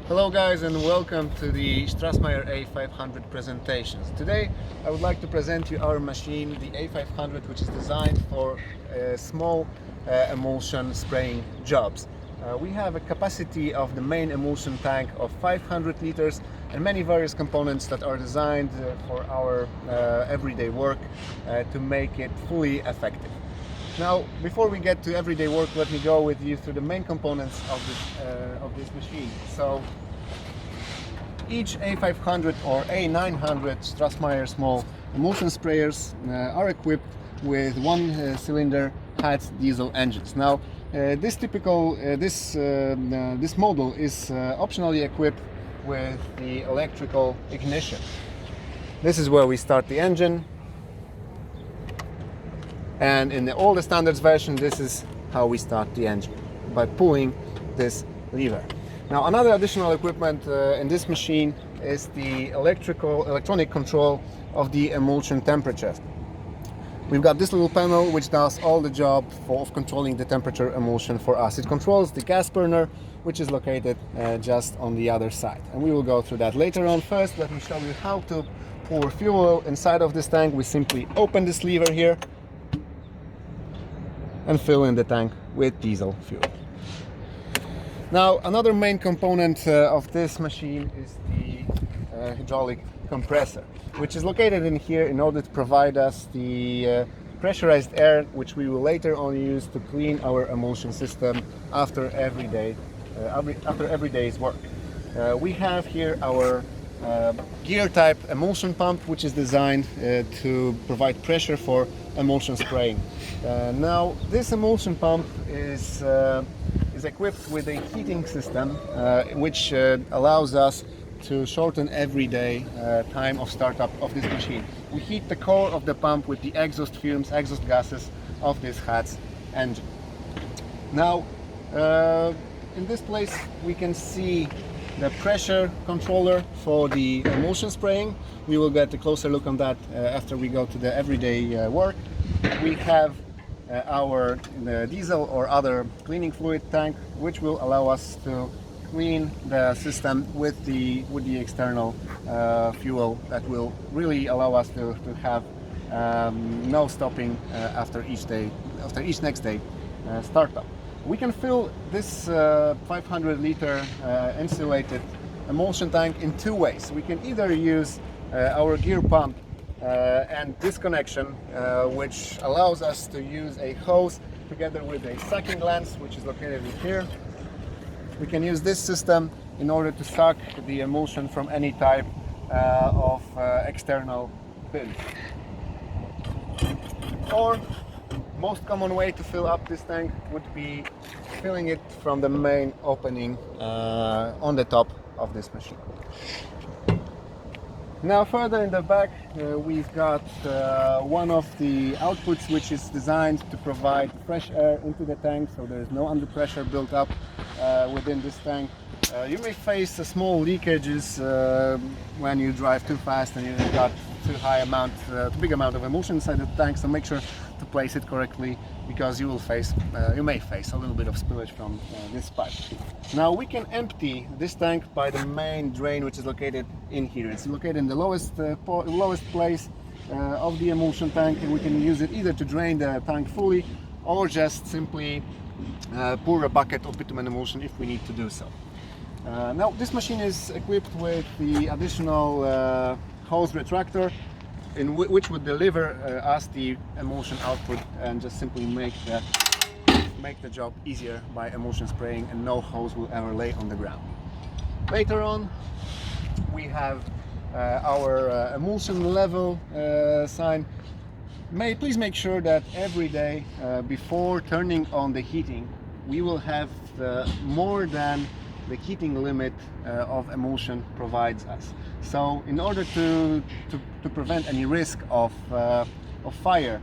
Hello guys, and welcome to the Strassmayr A500 presentations. Today I would like to present you our machine, the A500, which is designed for small emulsion spraying jobs. We have a capacity of the main emulsion tank of 500 liters and many various components that are designed for our everyday work to make it fully effective. Now, before we get to everyday work, let me go with you through the main components of this machine. So, each A500 or A900 Strassmayr small emulsion sprayers are equipped with one-cylinder Hatch diesel engines. Now, this model is optionally equipped with the electrical ignition. This is where we start the engine. And in all the standards version, this is how we start the engine, by pulling this lever. Now, another additional equipment in this machine is the electronic control of the emulsion temperature. We've got this little panel which does all the job of controlling the temperature emulsion for us. It controls the gas burner, which is located just on the other side. And we will go through that later on. First, let me show you how to pour fuel inside of this tank. We simply open this lever here and fill in the tank with diesel fuel. Now, another main component of this machine is the hydraulic compressor, which is located in here in order to provide us the pressurized air, which we will later on use to clean our emulsion system after every day's work. We have here our gear type emulsion pump, which is designed to provide pressure for emulsion spraying. Now, this emulsion pump is equipped with a heating system which allows us to shorten everyday time of startup of this machine. We heat the core of the pump with the exhaust fumes, exhaust gases of this Hatch engine. Now, in this place we can see the pressure controller for the emulsion spraying. We will get a closer look on that after we go to the everyday work. We have our diesel or other cleaning fluid tank, which will allow us to clean the system with the external fuel that will really allow us to have no stopping after each next day startup. We can fill this 500 liter insulated emulsion tank in two ways. We can either use our gear pump and this connection, which allows us to use a hose together with a sucking lens, which is located in here. We can use this system in order to suck the emulsion from any type of external bin. Or, most common way to fill up this tank would be filling it from the main opening on the top of this machine. Now, further in the back, we've got one of the outputs which is designed to provide fresh air into the tank, so there is no under pressure built up within this tank. You may face small leakages when you drive too fast and you've got too big amount of emulsion inside the tank, so make sure to place it correctly, because you may face a little bit of spillage from this pipe. Now, we can empty this tank by the main drain, which is located in here. It's located in the lowest place of the emulsion tank, and we can use it either to drain the tank fully or just simply pour a bucket of bitumen emulsion if we need to do so. Now, this machine is equipped with the additional hose retractor, which would deliver us the emulsion output and just simply make the job easier by emulsion spraying, and no hose will ever lay on the ground. Later on, we have our emulsion level sign. Please make sure that every day before turning on the heating, we will have more than the heating limit of emulsion provides us. So, in order to prevent any risk of fire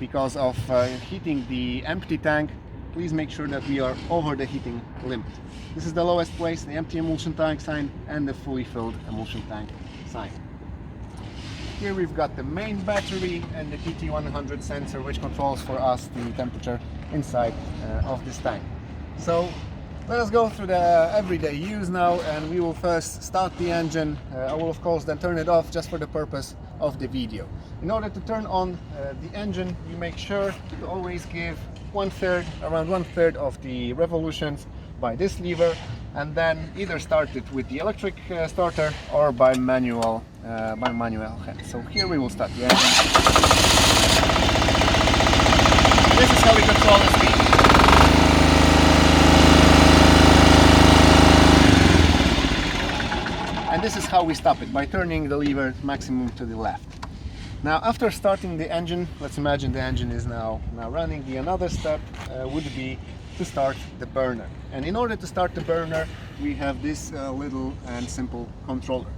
because of heating the empty tank, please make sure that we are over the heating limit. This is the lowest place, the empty emulsion tank sign, and the fully filled emulsion tank sign. Here we've got the main battery and the TT100 sensor, which controls for us the temperature inside of this tank. So, Let us go through the everyday use now, and we will first start the engine. I will of course then turn it off just for the purpose of the video. In order to turn on the engine, you make sure to always give around one third of the revolutions by this lever, and then either start it with the electric starter or by manual hand. So here we will start the engine. This is how we control the speed. And this is how we stop it, by turning the lever maximum to the left. Now, after starting the engine, let's imagine the engine is now running. The another step would be to start the burner. And in order to start the burner, we have this little and simple controller.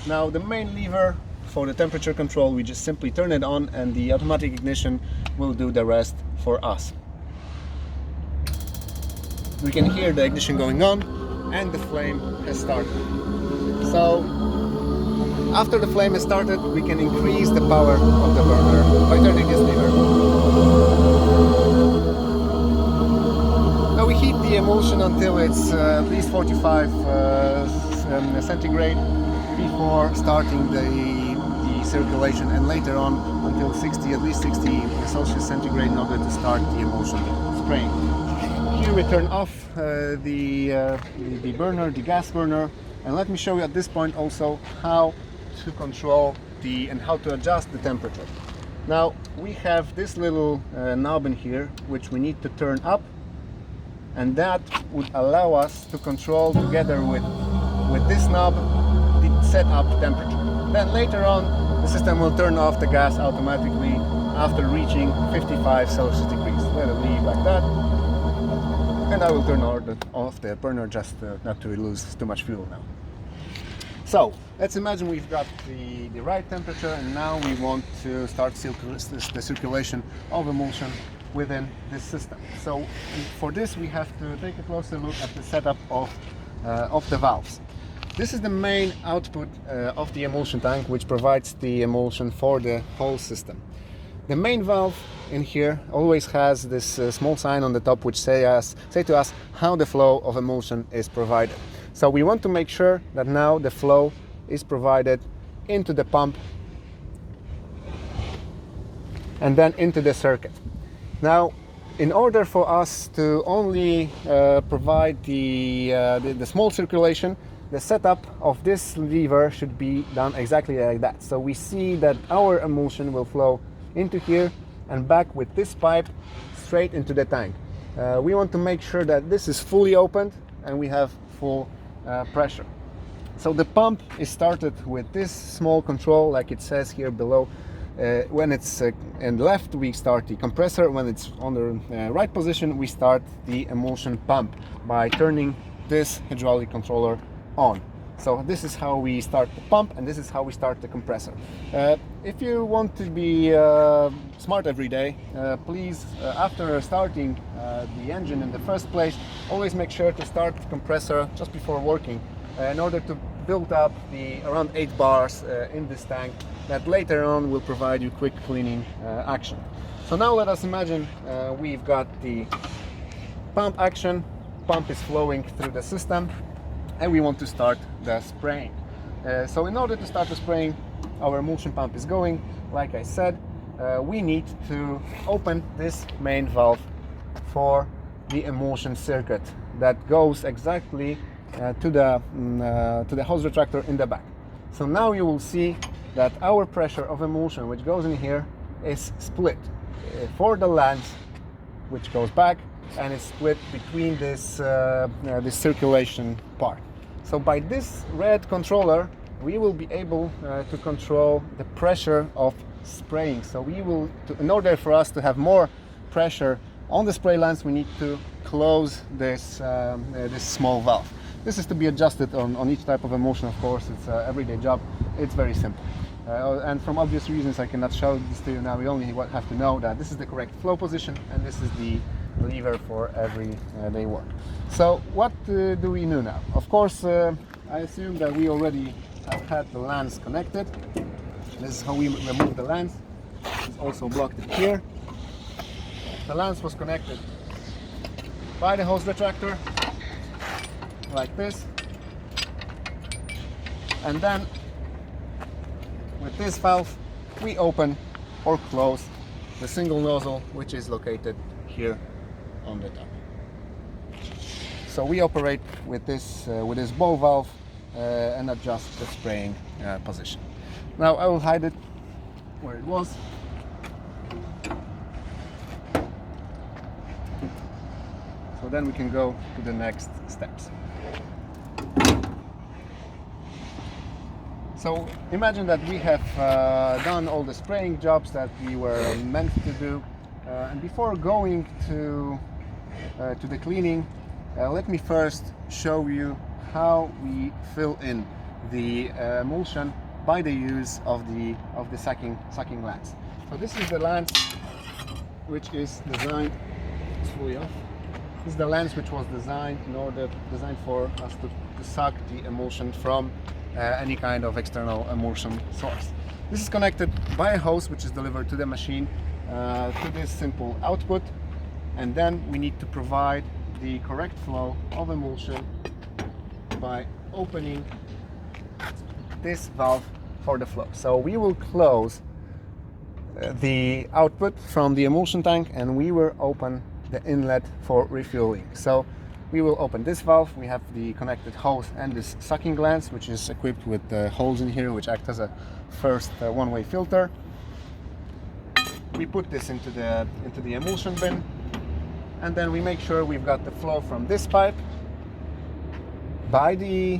Now, the main lever for the temperature control, we just simply turn it on, and the automatic ignition will do the rest for us. We can hear the ignition going on, and the flame has started. So, after the flame is started, we can increase the power of the burner by turning this lever. Now we heat the emulsion until it's at least 45 centigrade before starting the circulation, and later on until at least 60 Celsius centigrade in order to start the emulsion spraying. Here we turn off the burner, the gas burner, and let me show you at this point also how to control and how to adjust the temperature. Now we have this little knob in here which we need to turn up, and that would allow us to control together with this knob the setup temperature. Then later on the system will turn off the gas automatically after reaching 55 Celsius degrees. Let it leave like that, and I will turn off the burner just not to lose too much fuel now. So let's imagine we've got the right temperature, and now we want to start the circulation of emulsion within this system. So for this we have to take a closer look at the setup of the valves. This is the main output of the emulsion tank, which provides the emulsion for the whole system. The main valve in here always has this small sign on the top which say to us how the flow of emulsion is provided. So we want to make sure that now the flow is provided into the pump and then into the circuit. Now, in order for us to only provide the small circulation, the setup of this lever should be done exactly like that. So we see that our emulsion will flow into here and back with this pipe straight into the tank. We want to make sure that this is fully opened and we have full pressure. So the pump is started with this small control, like it says here below. When it's in left, we start the compressor. When it's on the right position, we start the emulsion pump by turning this hydraulic controller on. So this is how we start the pump, and this is how we start the compressor. If you want to be smart every day, please, after starting the engine in the first place, always make sure to start the compressor just before working in order to build up the around 8 bars in this tank that later on will provide you quick cleaning action. So now let us imagine we've got the pump action. Pump is flowing through the system, and we want to start the spraying. So in order to start the spraying, our emulsion pump is going. Like I said, we need to open this main valve for the emulsion circuit that goes exactly to the hose retractor in the back. So now you will see that our pressure of emulsion which goes in here is split for the lens which goes back, and it's split between this this circulation part. So by this red controller we will be able to control the pressure of spraying. So we will, in order for us to have more pressure on the spray lens, we need to close this this small valve. This is to be adjusted on each type of emulsion, of course. It's an everyday job. It's very simple. And from obvious reasons I cannot show this to you now. We only have to know that this is the correct flow position and this is the lever for every day work. So what do we do now? Of course, I assume that we already have had the lens connected. This is how we remove the lens. It's also blocked here. The lens was connected by the hose retractor. like this, and then with this valve we open or close the single nozzle, which is located here on the top. So we operate with this ball valve and adjust the spraying position. Now I will hide it where it was. So then we can go to the next steps. So imagine that we have done all the spraying jobs that we were meant to do, and before going to the cleaning, let me first show you how we fill in the emulsion by the use of the sucking lens. So this is the lens which is designed. It's fully off. This is the lens which was designed for us to suck the emulsion from any kind of external emulsion source. This is connected by a hose which is delivered to the machine to this simple output, and then we need to provide the correct flow of emulsion by opening this valve for the flow. So we will close the output from the emulsion tank and we will open the inlet for refueling. So we will open this valve. We have the connected hose and this sucking glands, which is equipped with holes in here which act as a first one-way filter. We put this into the emulsion bin, and then we make sure we've got the flow from this pipe by the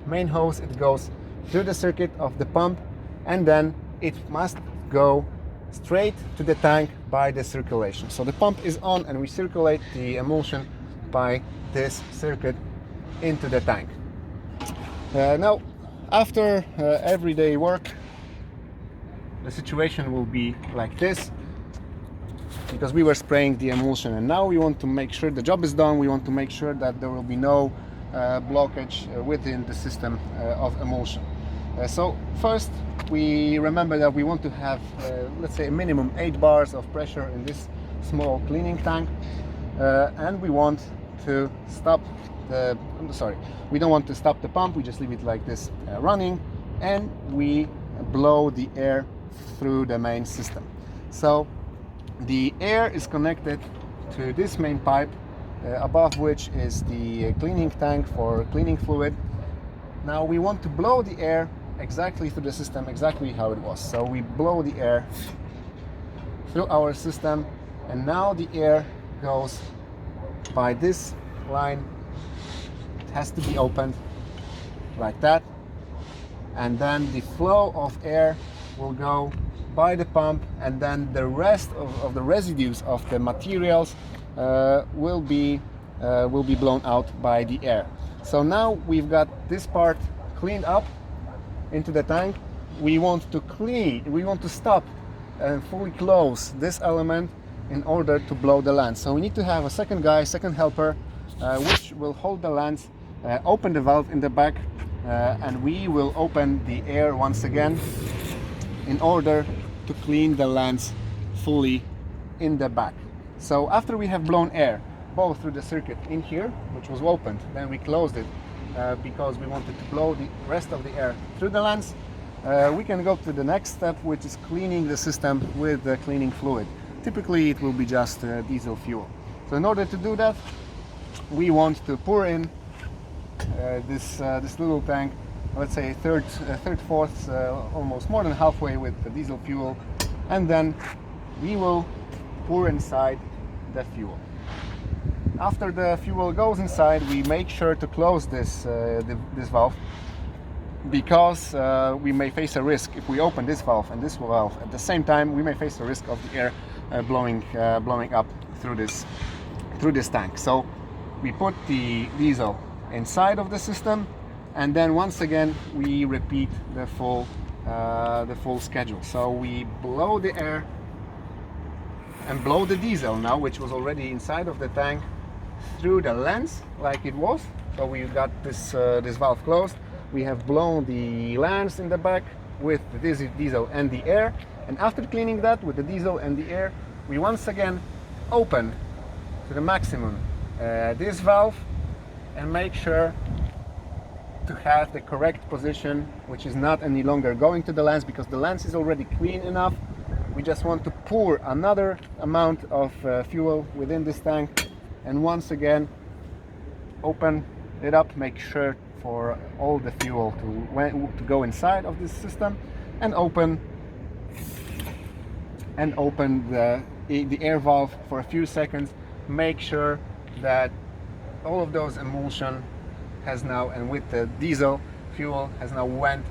main hose. It goes through the circuit of the pump, and then it must go straight to the tank by the circulation. So the pump is on and we circulate the emulsion by this circuit into the tank. Now, after everyday work, the situation will be like this, because we were spraying the emulsion and now we want to make sure the job is done. We want to make sure that there will be no blockage within the system of emulsion. So first we remember that we want to have let's say a minimum 8 bars of pressure in this small cleaning tank, and we want to stop we don't want to stop the pump. We just leave it like this running, and we blow the air through the main system. So the air is connected to this main pipe, above which is the cleaning tank for cleaning fluid. Now we want to blow the air exactly through the system, exactly how it was. So we blow the air through our system, and now the air goes by this line. It has to be opened like that, and then the flow of air will go by the pump, and then the rest of the residues of the materials will be blown out by the air. So now we've got this part cleaned up into the tank. We want to stop and fully close this element in order to blow the lens. So we need to have a second helper, which will hold the lens, open the valve in the back, and we will open the air once again in order to clean the lens fully in the back. So after we have blown air both through the circuit in here, which was opened, then we closed it because we wanted to blow the rest of the air through the lens, we can go to the next step, which is cleaning the system with the cleaning fluid. Typically it will be just diesel fuel. So in order to do that, we want to pour in this little tank, let's say third-fourths, almost more than halfway with the diesel fuel, and then we will pour inside the fuel. After the fuel goes inside, we make sure to close this valve, because we may face a risk if we open this valve and this valve at the same time. We may face a risk of the air blowing up through this tank. So we put the diesel inside of the system, and then once again we repeat the full schedule. So we blow the air and blow the diesel now, which was already inside of the tank, through the lens like it was. So we got this valve closed. We have blown the lens in the back with the diesel and the air, and after cleaning that with the diesel and the air, we once again open to the maximum this valve, and make sure to have the correct position, which is not any longer going to the lens because the lens is already clean enough. We just want to pour another amount of fuel within this tank, and once again open it up, make sure for all the fuel to go inside of this system, and open the air valve for a few seconds. Make sure that all of those emulsion has now, and with the diesel fuel, has now went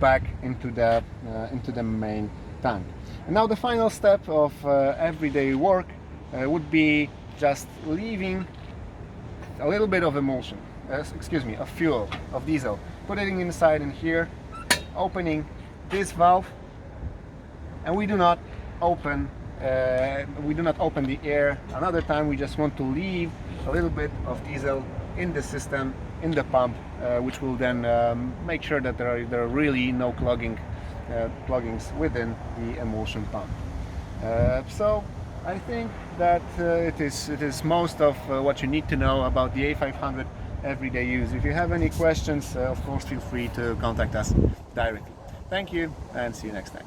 back into the main tank. And now the final step of everyday work would be just leaving a little bit of emulsion, of fuel, of diesel, putting it inside in here, opening this valve, and we do not open the air another time. We just want to leave a little bit of diesel in the system, in the pump, which will then make sure that there are really no pluggings within the emulsion pump. So I think that it is most of what you need to know about the A500 everyday use. If you have any questions, of course, feel free to contact us directly. Thank you, and see you next time.